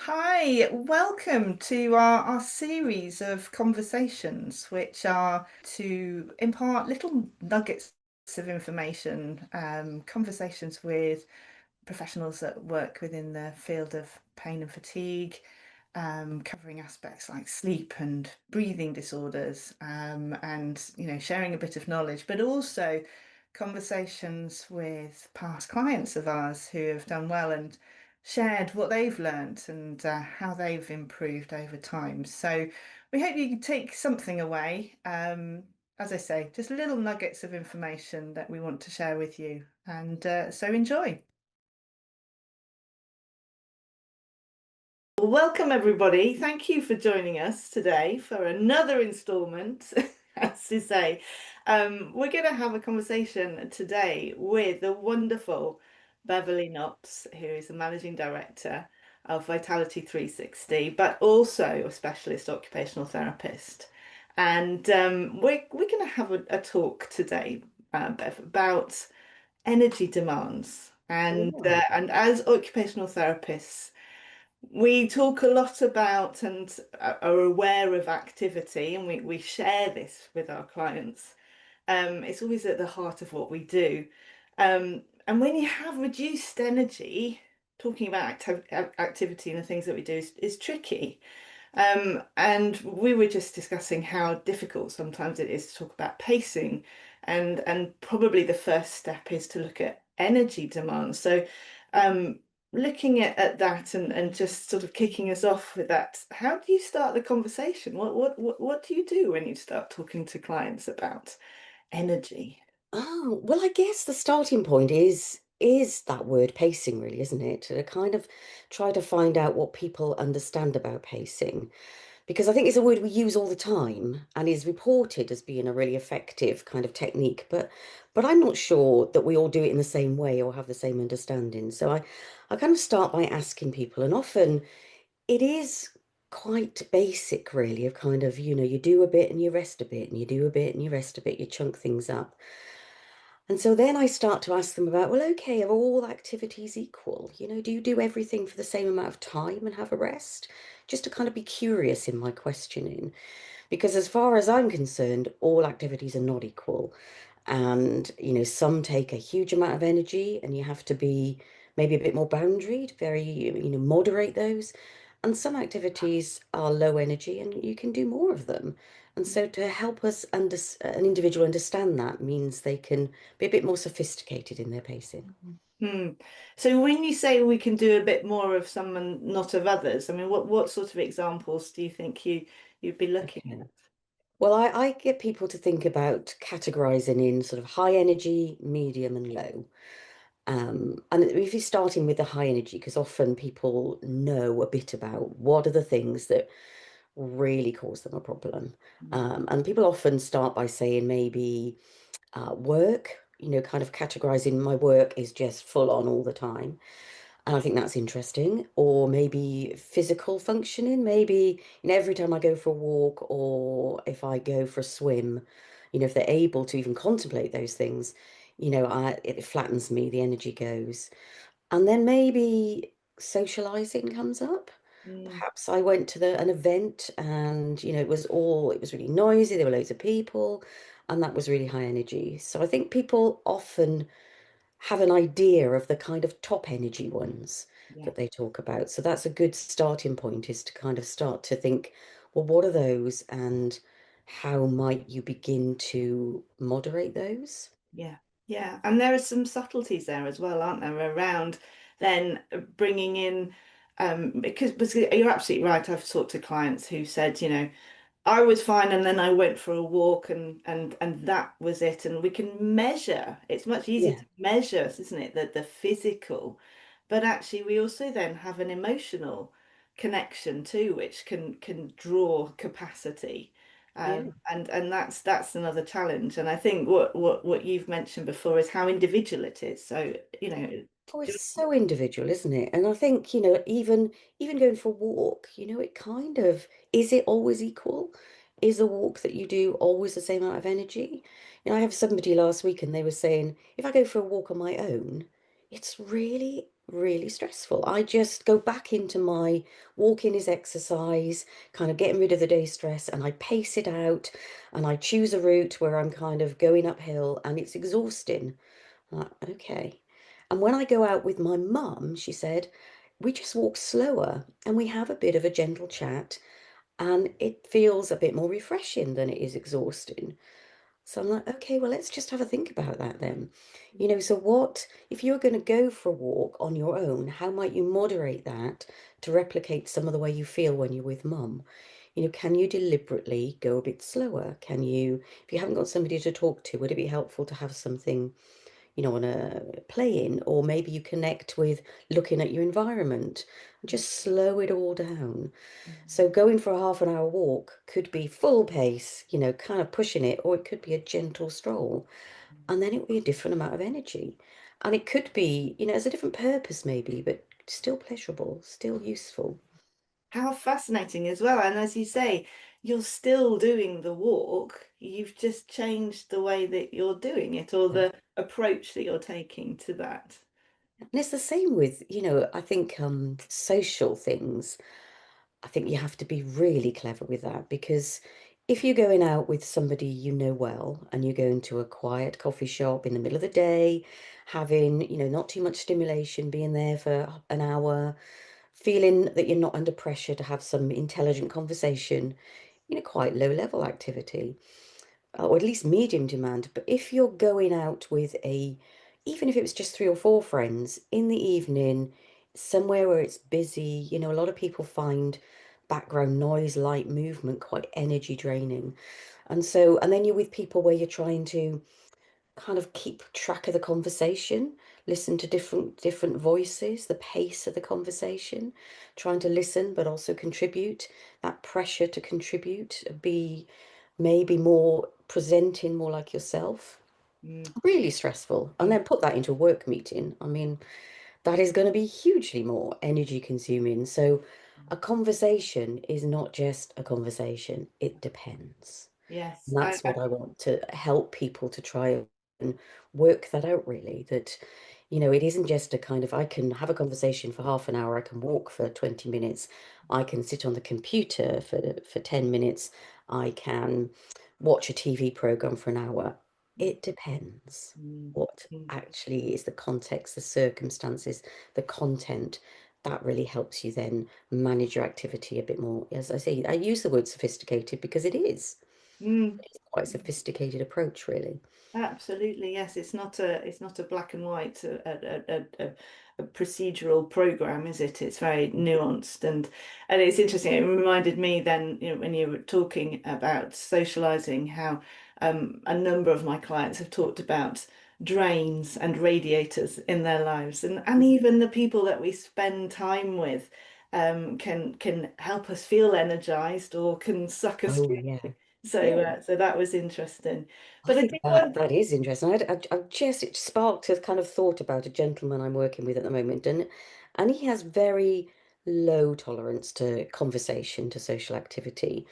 Hi, welcome to our series of conversations, which are to impart little nuggets of information, conversations with professionals that work within the field of pain and fatigue, covering aspects like sleep and breathing disorders, and sharing a bit of knowledge, but also conversations with past clients of ours who have done well and shared what they've learned and how they've improved over time. So we hope you can take something away. As I say, just little nuggets of information that we want to share with you. And so enjoy. Welcome, everybody. Thank you for joining us today for another installment, as to say. We're going to have a conversation today with the wonderful Beverly Knops, who is the Managing Director of Vitality 360, but also a specialist occupational therapist. And we're going to have a talk today, Bev, about energy demands. And as occupational therapists, we talk a lot about and are aware of activity, and we share this with our clients. It's always at the heart of what we do. And when you have reduced energy, talking about activity and the things that we do is tricky. And we were just discussing how difficult sometimes it is to talk about pacing, and probably the first step is to look at energy demands. So, um, looking at that and just sort of kicking us off with that, how do you start the conversation? What do you do when you start talking to clients about energy? Oh, well, I guess the starting point is that word pacing, really, isn't it? To kind of try to find out what people understand about pacing, because I think it's a word we use all the time and is reported as being a really effective kind of technique, but I'm not sure that we all do it in the same way or have the same understanding. So I kind of start by asking people, and often it is quite basic, really, of kind of, you do a bit and you rest a bit, and you do a bit and you rest a bit, you chunk things up. And so then I start to ask them about, well, okay, are all activities equal? Do you do everything for the same amount of time and have a rest? Just to kind of be curious in my questioning. Because as far as I'm concerned, all activities are not equal. And, some take a huge amount of energy and you have to be maybe a bit more boundaried, very, moderate those. And some activities are low energy and you can do more of them. And so to help us an individual understand that means they can be a bit more sophisticated in their pacing. Hmm. So when you say we can do a bit more of some and not of others, I mean, what sort of examples do you think you'd be looking Okay. at? Well, I get people to think about categorizing in sort of high energy, medium, and low. And if you're starting with the high energy, because often people know a bit about what are the things that really cause them a problem. Mm. And people often start by saying maybe work, kind of categorizing my work is just full on all the time. And I think that's interesting. Or maybe physical functioning. Maybe, every time I go for a walk or if I go for a swim, if they're able to even contemplate those things, it flattens me, the energy goes. And then maybe socializing comes up. Mm. Perhaps I went to an event and, it was really noisy, there were loads of people, and that was really high energy. So I think people often have an idea of the kind of top energy ones Yeah. that they talk about. So that's a good starting point, is to kind of start to think, well, what are those and how might you begin to moderate those? Yeah, yeah, and there are some subtleties there as well, aren't there, around then bringing in, because you're absolutely right. I've talked to clients who said, I was fine, and then I went for a walk, and that was it. And we can measure. It's much easier Yeah, to measure, isn't it, the physical, but actually we also then have an emotional connection too, which can draw capacity. yeah. And that's another challenge. And I think what you've mentioned before is how individual it is. So, Oh, it's so individual, isn't it? And I think, even going for a walk, it kind of, is it always equal? Is a walk that you do always the same amount of energy? I have somebody last week and they were saying, if I go for a walk on my own, it's really really stressful. I just go back into my walking is exercise, kind of getting rid of the day stress, and I pace it out and I choose a route where I'm kind of going uphill and it's exhausting. I'm like, okay. And when I go out with my mum, she said, we just walk slower and we have a bit of a gentle chat, and it feels a bit more refreshing than it is exhausting. So I'm like, okay, well, let's just have a think about that then. So what, if you're going to go for a walk on your own, how might you moderate that to replicate some of the way you feel when you're with mum? Can you deliberately go a bit slower? Can you, if you haven't got somebody to talk to, would it be helpful to have something, on a play in, or maybe you connect with looking at your environment and just slow it all down? So going for a half an hour walk could be full pace, kind of pushing it, or it could be a gentle stroll. And then it would be a different amount of energy. And it could be, as a different purpose maybe, but still pleasurable, still useful. How fascinating as well. And as you say, you're still doing the walk. You've just changed the way that you're doing it or Yeah. the approach that you're taking to that. And it's the same with, I think social things. I think you have to be really clever with that, because if you're going out with somebody you know well and you go into a quiet coffee shop in the middle of the day, having, not too much stimulation, being there for an hour, feeling that you're not under pressure to have some intelligent conversation, quite low level activity, or at least medium demand. But if you're going out with even if it was just three or four friends in the evening, somewhere where it's busy, a lot of people find background noise, light movement quite energy draining. And then you're with people where you're trying to kind of keep track of the conversation, listen to different voices, the pace of the conversation, trying to listen but also contribute, that pressure to contribute, be maybe more presenting more like yourself. Mm, Really stressful. And mm, then put that into a work meeting. I mean, that is going to be hugely more energy consuming. So a conversation is not just a conversation, it depends. yes, And that's what I want to help people to try and work that out really. That, it isn't just a kind of, I can have a conversation for half an hour, I can walk for 20 minutes, I can sit on the computer for 10 minutes, I can watch a TV program for an hour. It depends mm, what mm, actually is the context, the circumstances, the content. That really helps you then manage your activity a bit more. As I say, I use the word sophisticated because it is. mm. It's quite a sophisticated approach, really. Absolutely, yes. It's not a black and white a procedural program, is it? It's very nuanced and it's interesting. It reminded me then, when you were talking about socializing, how a number of my clients have talked about drains and radiators in their lives, and even the people that we spend time with can help us feel energized or can suck us Oh, through. yeah. So Yeah. so that was interesting. I But I think did that want that is interesting. I've just it sparked a kind of thought about a gentleman I'm working with at the moment, and he has very low tolerance to conversation, to social activity.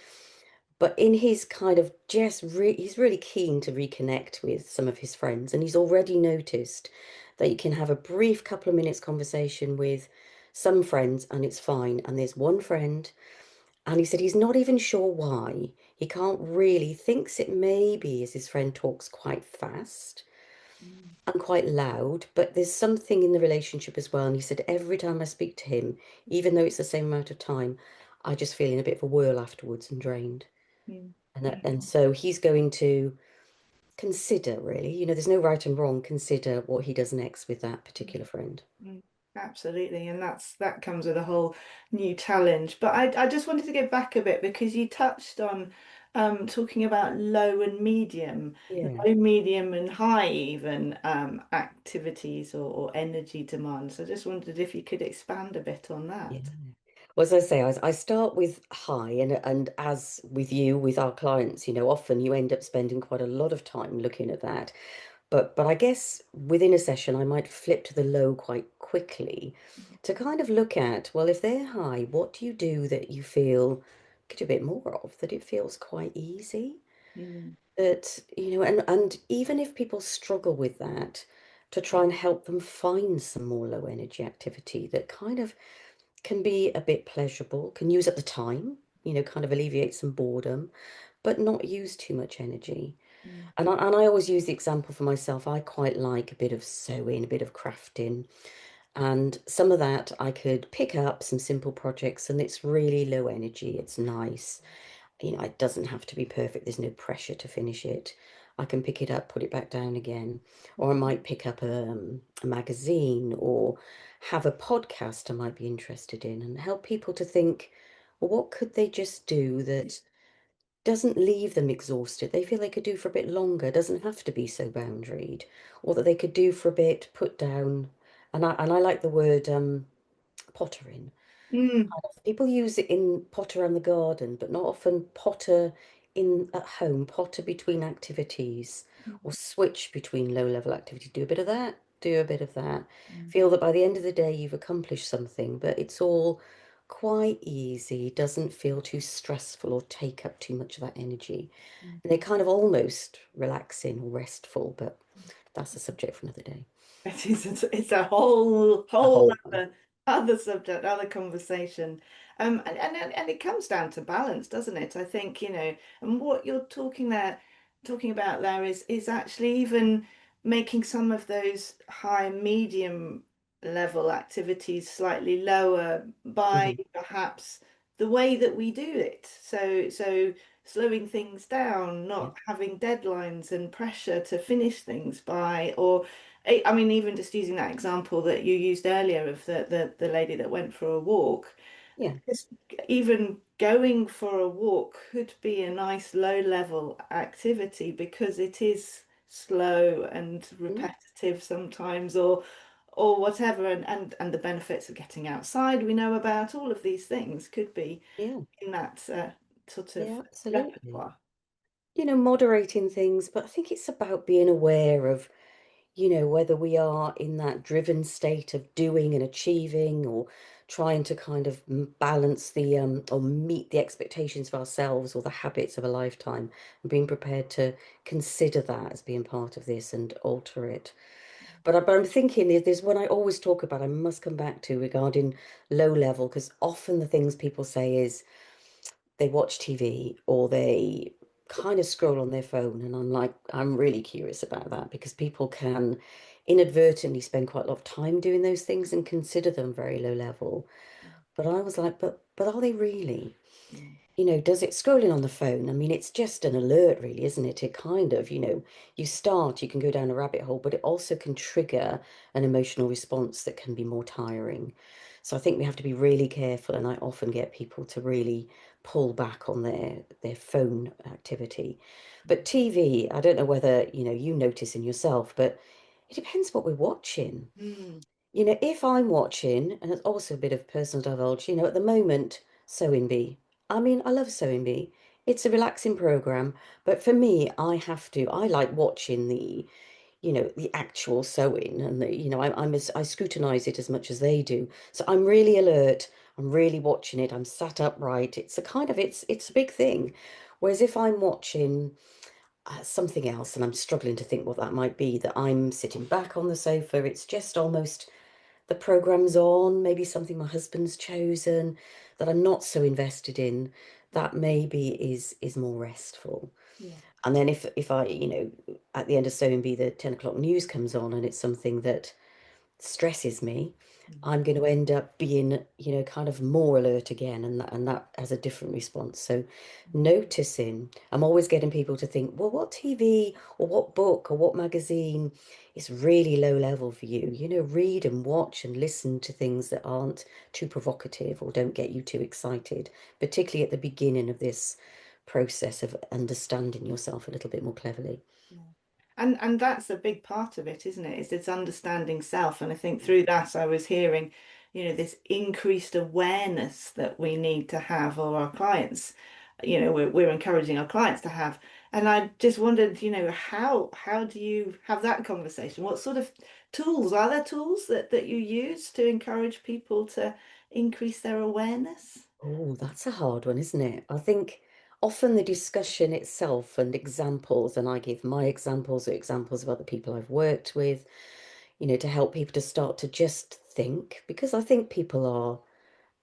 But in his kind of he's really keen to reconnect with some of his friends, and he's already noticed that you can have a brief couple of minutes conversation with some friends, and it's fine. And there's one friend. And he said he's not even sure why. He can't really, thinks it may be as his friend talks quite fast Mm, and quite loud, but there's something in the relationship as well. And he said every time I speak to him, even though it's the same amount of time, I just feel in a bit of a whirl afterwards and drained. mm, And so he's going to consider really, there's no right and wrong, consider what he does next with that particular friend. mm. Absolutely, and that comes with a whole new challenge. But I just wanted to get back a bit because you touched on talking about Yeah. low, medium, and high even activities or energy demands. I just wondered if you could expand a bit on Yeah. that. Well, as I say, I start with high, and as with you, with our clients, often you end up spending quite a lot of time looking at that. But I guess within a session, I might flip to the low quite quickly to kind of look at, well, if they're high, what do you do that you feel could do a bit more of, that it feels quite easy? Mm, That, and even if people struggle with that, to try and help them find some more low energy activity that kind of can be a bit pleasurable, can use up the time, kind of alleviate some boredom, but not use too much energy. Mm. And I always use the example for myself. I quite like a bit of sewing, a bit of crafting, and some of that I could pick up some simple projects, and it's really low energy. It's nice. It doesn't have to be perfect. There's no pressure to finish it. I can pick it up, put it back down again, or I might pick up a magazine or have a podcast I might be interested in and help people to think, well, what could they just do that doesn't leave them exhausted? They feel they could do for a bit longer, doesn't have to be so boundaried, or that they could do for a bit, put down. And I like the word pottering. Mm. People use it in potter around the garden, but not often potter in at home, potter between activities or switch between low level activity. Do a bit of that, do a bit of that. Mm. Feel that by the end of the day you've accomplished something, but it's all quite easy, doesn't feel too stressful or take up too much of that energy. Mm. And they're kind of almost relaxing or restful, but that's a subject for another day. It is, it's a whole A whole whole one. other subject, other conversation. And it comes down to balance, doesn't it? I think, and what you're talking about there is actually even making some of those high medium level activities slightly lower by Mhm. perhaps the way that we do it. So slowing things down, Yeah, not having deadlines and pressure to finish things by, or I mean, even just using that example that you used earlier of the lady that went for a walk, yeah, just even going for a walk could be a nice low level activity because it is slow and mm, repetitive sometimes, or whatever, and the benefits of getting outside we know about. All of these things could be yeah, in that sort of yeah, absolutely. repertoire. Moderating things, but I think it's about being aware of, whether we are in that driven state of doing and achieving or trying to kind of balance or meet the expectations of ourselves or the habits of a lifetime and being prepared to consider that as being part of this and alter it. But I'm thinking there's one I always talk about, I must come back to regarding low level, because often the things people say is, they watch TV or they kind of scroll on their phone. And I'm like, I'm really curious about that because people can inadvertently spend quite a lot of time doing those things and consider them very low level. But I was like, but are they really? Mm. Does it scrolling on the phone? I mean, it's just an alert, really, isn't it? It kind of, you can go down a rabbit hole, but it also can trigger an emotional response that can be more tiring. So I think we have to be really careful, and I often get people to really pull back on their phone activity. But TV, I don't know whether, you notice in yourself, but it depends what we're watching. Mm. If I'm watching, and it's also a bit of personal divulge, at the moment, Sewing Bee. I mean, I love Sewing Bee. It's a relaxing program, but for me, I like watching the actual sewing and I scrutinize it as much as they do. So I'm really alert. I'm really watching it. I'm sat upright. It's a big thing. Whereas if I'm watching something else and I'm struggling to think what that might be, that I'm sitting back on the sofa, it's just almost the program's on, maybe something my husband's chosen that I'm not so invested in, that maybe is more restful. Yeah. And then if I, at the end of Sewing Bee, the 10 o'clock news comes on and it's something that stresses me, Mm. I'm going to end up being, kind of more alert again, and that has a different response. So noticing, I'm always getting people to think, well, what TV or what book or what magazine is really low level for you? Read and watch and listen to things that aren't too provocative or don't get you too excited, particularly at the beginning of this process of understanding yourself a little bit more cleverly. Yeah. And that's a big part of it, isn't it? Is it's understanding self. And I think through that I was hearing, this increased awareness that we need to have, or our clients, we're encouraging our clients to have. And I just wondered, how do you have that conversation? What sort of tools, are there tools that you use to encourage people to increase their awareness? Oh, that's a hard one, isn't it? I think often the discussion itself and examples, and I give my examples or examples of other people I've worked with, to help people to start to just think, because I think people are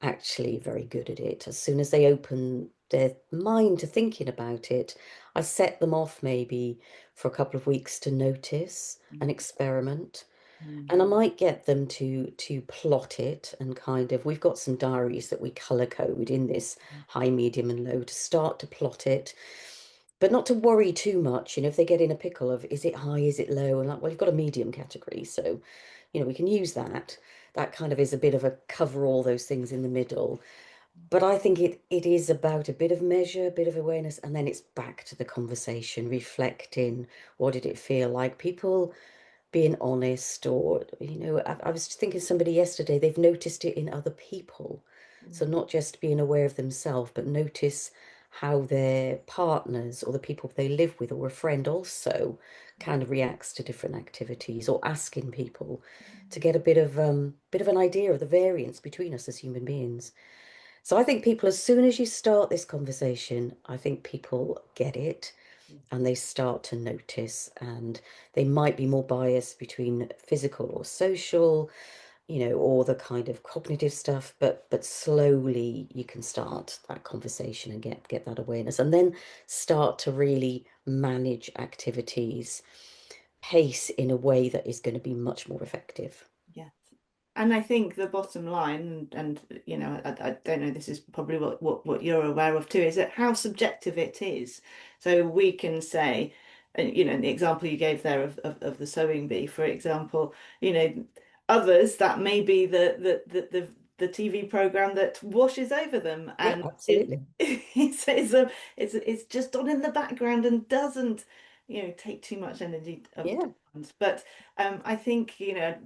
actually very good at it. As soon as they open their mind to thinking about it, I set them off maybe for a couple of weeks to notice and experiment. Mm. And I might get them to plot it and kind of, we've got some diaries that we color code in this high, medium, and low to start to plot it, but not to worry too much. If they get in a pickle of is it high, is it low, and like, well, you've got a medium category, so we can use that. That kind of is a bit of a cover all those things in the middle. But I think it is about a bit of measure, a bit of awareness, and then it's back to the conversation, reflecting what did it feel like. People being honest, or I was thinking somebody yesterday, they've noticed it in other people, so not just being aware of themselves, but notice how their partners or the people they live with or a friend also kind of reacts to different activities, or asking people to get a bit of an idea of the variance between us as human beings. So I think people, as soon as you start this conversation, I think people get it and they start to notice, and they might be more biased between physical or social, or the kind of cognitive stuff, but slowly you can start that conversation and get that awareness, and then start to really manage activities pace in a way that is going to be much more effective. Yes. And I think the bottom line, and I don't know, this is probably what you're aware of too, is that how subjective it is. So we can say, and the example you gave there of the sewing bee, for example, others that may be the TV program that washes over them, Yeah, and absolutely. it's just on in the background and doesn't, take too much energy of Yeah. demands. But I think,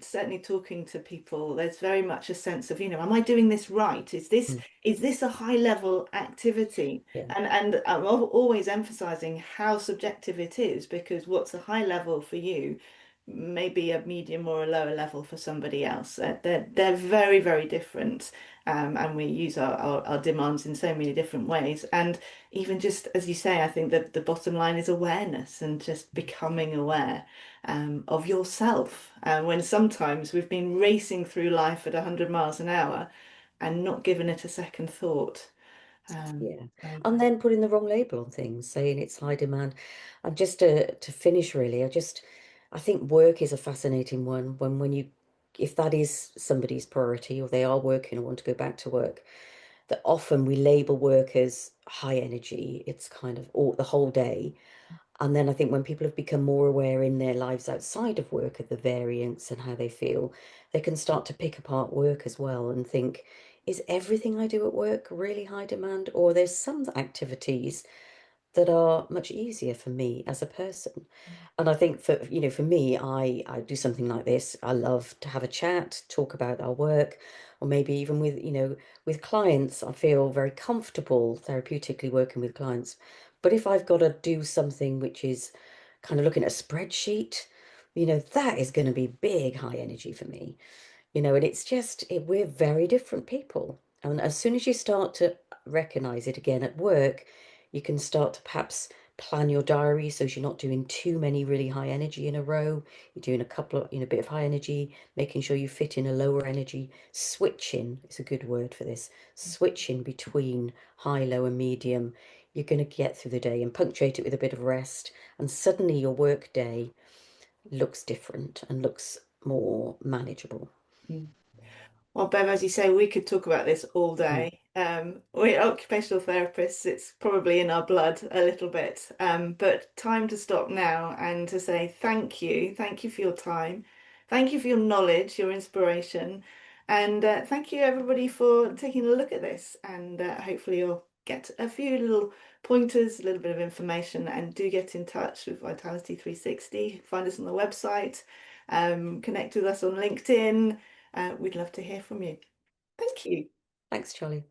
certainly talking to people, there's very much a sense of, am I doing this right? Is this Mm. is this a high level activity? Yeah. And I'm always emphasizing how subjective it is, because what's a high level for you may be a medium or a lower level for somebody else. They're very, very different. And we use our demands in so many different ways. And even just as you say, I think that the bottom line is awareness and just becoming aware of yourself. When sometimes we've been racing through life at 100 miles an hour and not given it a second thought. Yeah. So, And then putting the wrong label on things, saying it's high demand. And just to finish really, I think work is a fascinating one when you, if that is somebody's priority or they are working or want to go back to work, that often we label work as high energy. It's kind of all the whole day. And then I think when people have become more aware in their lives outside of work of the variance and how they feel, they can start to pick apart work as well and think, is everything I do at work really high demand? Or there's some activities that are much easier for me as a person. And I think for me, I do something like this. I love to have a chat, talk about our work, or maybe even with clients. I feel very comfortable therapeutically working with clients. But if I've got to do something which is kind of looking at a spreadsheet, that is going to be big high energy for me. And it's just we're very different people. And as soon as you start to recognize it again at work, you can start to perhaps plan your diary so you're not doing too many really high energy in a row. You're doing a couple of, bit of high energy, making sure you fit in a lower energy. Switching is a good word for this. Switching between high, low, and medium. You're going to get through the day and punctuate it with a bit of rest. And suddenly your work day looks different and looks more manageable. mm. Well, Bev, as you say, we could talk about this all Mm. day. We're occupational therapists. It's probably in our blood a little bit. But time to stop now and to say thank you. Thank you for your time. Thank you for your knowledge, your inspiration. And thank you, everybody, for taking a look at this. And hopefully, you'll get a few little pointers, a little bit of information, and do get in touch with Vitality 360. Find us on the website, connect with us on LinkedIn. We'd love to hear from you. Thank you. Thanks, Charlie.